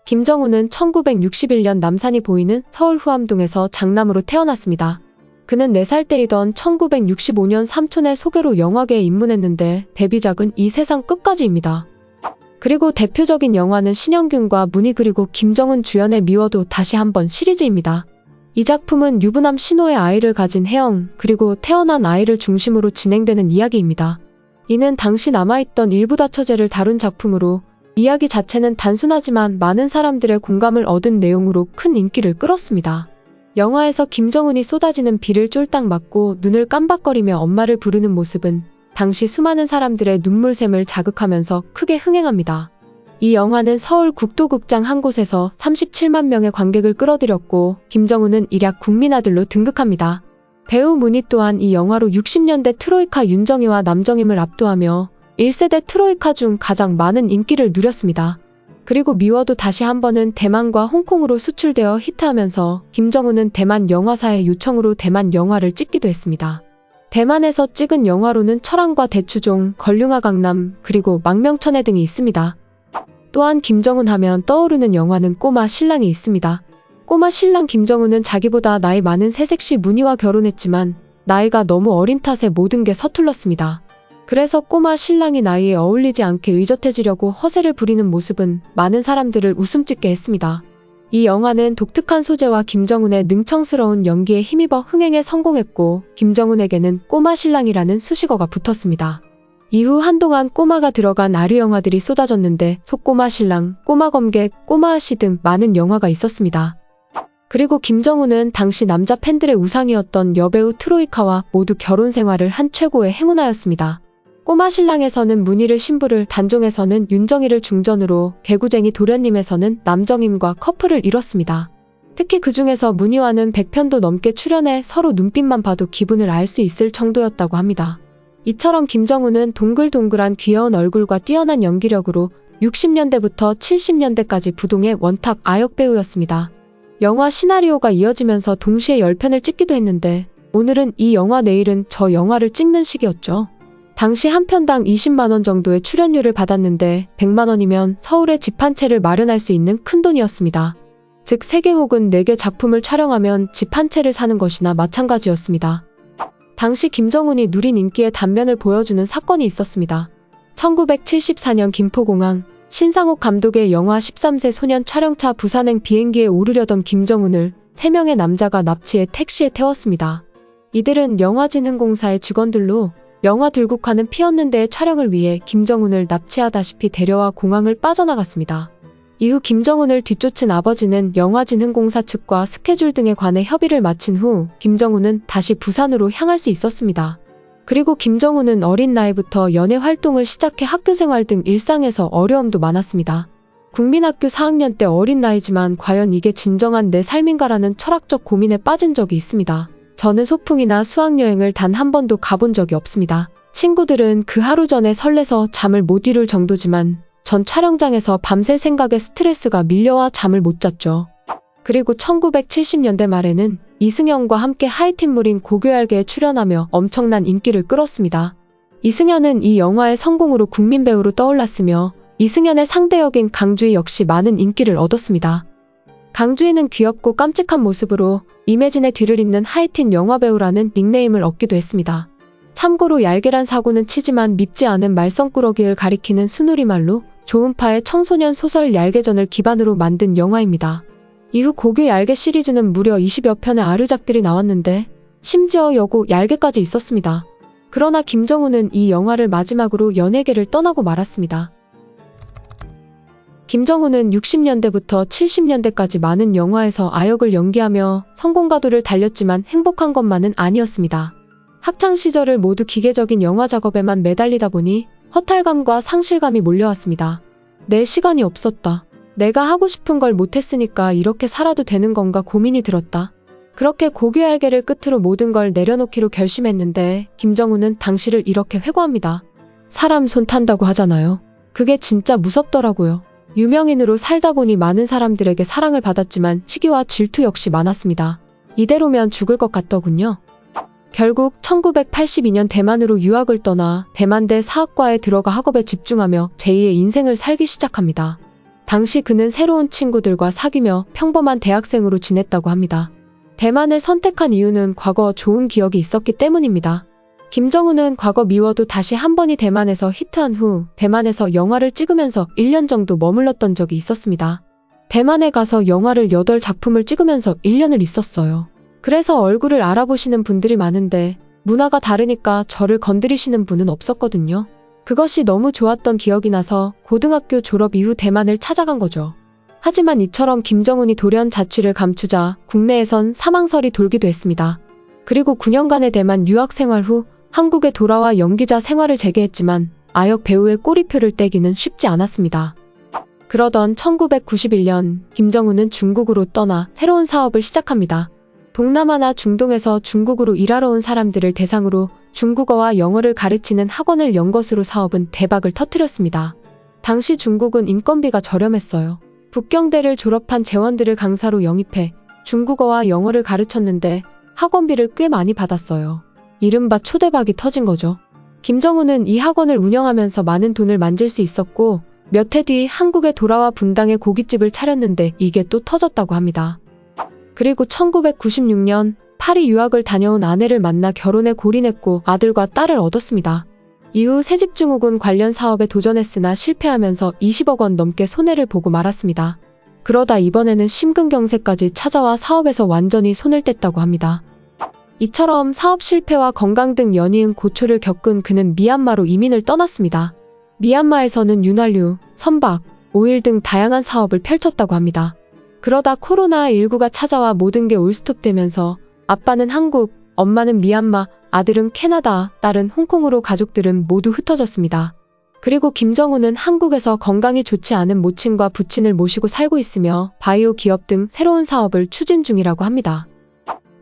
김정훈은 1961년 남산이 보이는 서울 후암동에서 장남으로 태어났습니다. 그는 4살 때이던 1965년 삼촌의 소개로 영화계에 입문했는데 데뷔작은 이 세상 끝까지입니다. 그리고 대표적인 영화는 신영균과 문희 그리고 김정훈 주연의 미워도 다시 한번 시리즈입니다. 이 작품은 유부남 신호의 아이를 가진 혜영 그리고 태어난 아이를 중심으로 진행되는 이야기입니다. 이는 당시 남아있던 일부 다처제를 다룬 작품으로 이야기 자체는 단순하지만 많은 사람들의 공감을 얻은 내용으로 큰 인기를 끌었습니다. 영화에서 김정훈이 쏟아지는 비를 쫄딱 맞고 눈을 깜박거리며 엄마를 부르는 모습은 당시 수많은 사람들의 눈물샘을 자극하면서 크게 흥행합니다. 이 영화는 서울 국도극장 한 곳에서 37만 명의 관객을 끌어들였고 김정훈은 일약 국민아들로 등극합니다. 배우 문희 또한 이 영화로 60년대 트로이카 윤정희와 남정임을 압도하며 1세대 트로이카 중 가장 많은 인기를 누렸습니다. 그리고 미워도 다시 한번은 대만과 홍콩으로 수출되어 히트하면서 김정훈은 대만 영화사의 요청으로 대만 영화를 찍기도 했습니다. 대만에서 찍은 영화로는 철왕과 대추종, 걸륭아 강남, 그리고 망명천해 등이 있습니다. 또한 김정훈 하면 떠오르는 영화는 꼬마 신랑이 있습니다. 꼬마 신랑 김정훈은 자기보다 나이 많은 새색시 문희와 결혼했지만 나이가 너무 어린 탓에 모든 게 서툴렀습니다. 그래서 꼬마 신랑이 나이에 어울리지 않게 의젓해지려고 허세를 부리는 모습은 많은 사람들을 웃음 짓게 했습니다. 이 영화는 독특한 소재와 김정훈의 능청스러운 연기에 힘입어 흥행에 성공했고 김정훈에게는 꼬마 신랑이라는 수식어가 붙었습니다. 이후 한동안 꼬마가 들어간 아류 영화들이 쏟아졌는데 속꼬마 신랑, 꼬마 검객, 꼬마 아씨 등 많은 영화가 있었습니다. 그리고 김정훈은 당시 남자 팬들의 우상이었던 여배우 트로이카와 모두 결혼 생활을 한 최고의 행운아였습니다. 꼬마 신랑에서는 문희를 신부를, 단종에서는 윤정희를 중전으로, 개구쟁이 도련님에서는 남정임과 커플을 이뤘습니다. 특히 그 중에서 문희와는 100편도 넘게 출연해 서로 눈빛만 봐도 기분을 알 수 있을 정도였다고 합니다. 이처럼 김정훈은 동글동글한 귀여운 얼굴과 뛰어난 연기력으로 60년대부터 70년대까지 부동의 원탁 아역 배우였습니다. 영화 시나리오가 이어지면서 동시에 10편을 찍기도 했는데 오늘은 이 영화 내일은 저 영화를 찍는 시기였죠. 당시 한 편당 20만원 정도의 출연료를 받았는데 100만원이면 서울에 집 한 채를 마련할 수 있는 큰돈이었습니다. 즉 3개 혹은 4개 작품을 촬영하면 집 한 채를 사는 것이나 마찬가지였습니다. 당시 김정훈이 누린 인기의 단면을 보여주는 사건이 있었습니다. 1974년 김포공항, 신상옥 감독의 영화 13세 소년 촬영차 부산행 비행기에 오르려던 김정훈을 3명의 남자가 납치해 택시에 태웠습니다. 이들은 영화진흥공사의 직원들로 영화 들국화는 피었는데의 촬영을 위해 김정훈을 납치하다시피 데려와 공항을 빠져나갔습니다. 이후 김정훈을 뒤쫓은 아버지는 영화진흥공사 측과 스케줄 등에 관해 협의를 마친 후 김정훈은 다시 부산으로 향할 수 있었습니다. 그리고 김정훈은 어린 나이부터 연예 활동을 시작해 학교생활 등 일상에서 어려움도 많았습니다. 국민학교 4학년 때 어린 나이지만 과연 이게 진정한 내 삶인가라는 철학적 고민에 빠진 적이 있습니다. 저는 소풍이나 수학여행을 단 한 번도 가본 적이 없습니다. 친구들은 그 하루 전에 설레서 잠을 못 이룰 정도지만 전 촬영장에서 밤샐 생각에 스트레스가 밀려와 잠을 못 잤죠. 그리고 1970년대 말에는 이승연과 함께 하이틴물인 고교얄개에 출연하며 엄청난 인기를 끌었습니다. 이승연은 이 영화의 성공으로 국민배우로 떠올랐으며 이승연의 상대 역인 강주희 역시 많은 인기를 얻었습니다. 강주희는 귀엽고 깜찍한 모습으로 임혜진의 뒤를 잇는 하이틴 영화배우라는 닉네임을 얻기도 했습니다. 참고로 얄개란 사고는 치지만 밉지 않은 말썽꾸러기를 가리키는 순우리말로 조은파의 청소년 소설 얄개전을 기반으로 만든 영화입니다. 이후 고교 얄개 시리즈는 무려 20여 편의 아류작들이 나왔는데 심지어 여고 얄개까지 있었습니다. 그러나 김정훈은 이 영화를 마지막으로 연예계를 떠나고 말았습니다. 김정훈은 60년대부터 70년대까지 많은 영화에서 아역을 연기하며 성공가도를 달렸지만 행복한 것만은 아니었습니다. 학창시절을 모두 기계적인 영화 작업에만 매달리다 보니 허탈감과 상실감이 몰려왔습니다. 내 시간이 없었다. 내가 하고 싶은 걸 못했으니까 이렇게 살아도 되는 건가 고민이 들었다. 그렇게 고교얄개를 끝으로 모든 걸 내려놓기로 결심했는데 김정훈은 당시를 이렇게 회고합니다. 사람 손 탄다고 하잖아요. 그게 진짜 무섭더라고요. 유명인으로 살다 보니 많은 사람들에게 사랑을 받았지만 시기와 질투 역시 많았습니다. 이대로면 죽을 것 같더군요. 결국 1982년 대만으로 유학을 떠나 대만대 사학과에 들어가 학업에 집중하며 제2의 인생을 살기 시작합니다. 당시 그는 새로운 친구들과 사귀며 평범한 대학생으로 지냈다고 합니다. 대만을 선택한 이유는 과거 좋은 기억이 있었기 때문입니다. 김정은은 과거 미워도 다시 한 번이 대만에서 히트한 후 대만에서 영화를 찍으면서 1년 정도 머물렀던 적이 있었습니다. 대만에 가서 영화를 8작품을 찍으면서 1년을 있었어요. 그래서 얼굴을 알아보시는 분들이 많은데 문화가 다르니까 저를 건드리시는 분은 없었거든요. 그것이 너무 좋았던 기억이 나서 고등학교 졸업 이후 대만을 찾아간 거죠. 하지만 이처럼 김정은이 돌연 자취를 감추자 국내에선 사망설이 돌기도 했습니다. 그리고 9년간의 대만 유학 생활 후 한국에 돌아와 연기자 생활을 재개했지만 아역 배우의 꼬리표를 떼기는 쉽지 않았습니다. 그러던 1991년 김정은은 중국으로 떠나 새로운 사업을 시작합니다. 동남아나 중동에서 중국으로 일하러 온 사람들을 대상으로 중국어와 영어를 가르치는 학원을 연 것으로 사업은 대박을 터뜨렸습니다. 당시 중국은 인건비가 저렴했어요. 북경대를 졸업한 재원들을 강사로 영입해 중국어와 영어를 가르쳤는데 학원비를 꽤 많이 받았어요. 이른바 초대박이 터진 거죠. 김정은은 이 학원을 운영하면서 많은 돈을 만질 수 있었고 몇 해 뒤 한국에 돌아와 분당에 고깃집을 차렸는데 이게 또 터졌다고 합니다. 그리고 1996년 파리 유학을 다녀온 아내를 만나 결혼에 골인했고 아들과 딸을 얻었습니다. 이후 새집증후군 관련 사업에 도전했으나 실패하면서 20억 원 넘게 손해를 보고 말았습니다. 그러다 이번에는 심근경색까지 찾아와 사업에서 완전히 손을 뗐다고 합니다. 이처럼 사업 실패와 건강 등 연이은 고초를 겪은 그는 미얀마로 이민을 떠났습니다. 미얀마에서는 윤활유, 선박, 오일 등 다양한 사업을 펼쳤다고 합니다. 그러다 코로나19가 찾아와 모든 게 올스톱되면서 아빠는 한국, 엄마는 미얀마, 아들은 캐나다, 딸은 홍콩으로 가족들은 모두 흩어졌습니다. 그리고 김정은은 한국에서 건강이 좋지 않은 모친과 부친을 모시고 살고 있으며 바이오 기업 등 새로운 사업을 추진 중이라고 합니다.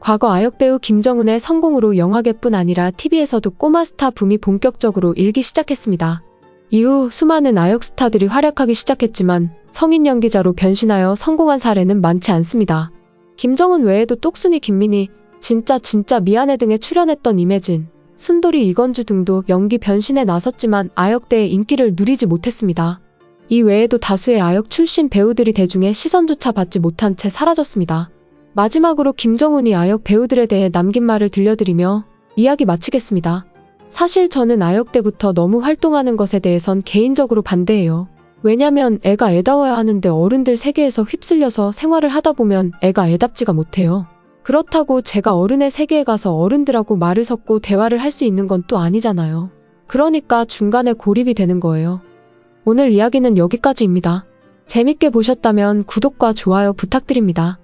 과거 아역배우 김정은의 성공으로 영화계뿐 아니라 TV에서도 꼬마 스타 붐이 본격적으로 일기 시작했습니다. 이후 수많은 아역 스타들이 활약하기 시작했지만 성인 연기자로 변신하여 성공한 사례는 많지 않습니다. 김정은 외에도 똑순이 김민희, 진짜 미안해 등에 출연했던 임혜진, 순돌이 이건주 등도 연기 변신에 나섰지만 아역대의 인기를 누리지 못했습니다. 이 외에도 다수의 아역 출신 배우들이 대중의 시선조차 받지 못한 채 사라졌습니다. 마지막으로 김정은이 아역 배우들에 대해 남긴 말을 들려드리며 이야기 마치겠습니다. 사실 저는 아역 때부터 너무 활동하는 것에 대해선 개인적으로 반대해요. 왜냐면 애가 애다워야 하는데 어른들 세계에서 휩쓸려서 생활을 하다 보면 애가 애답지가 못해요. 그렇다고 제가 어른의 세계에 가서 어른들하고 말을 섞고 대화를 할 수 있는 건 또 아니잖아요. 그러니까 중간에 고립이 되는 거예요. 오늘 이야기는 여기까지입니다. 재밌게 보셨다면 구독과 좋아요 부탁드립니다.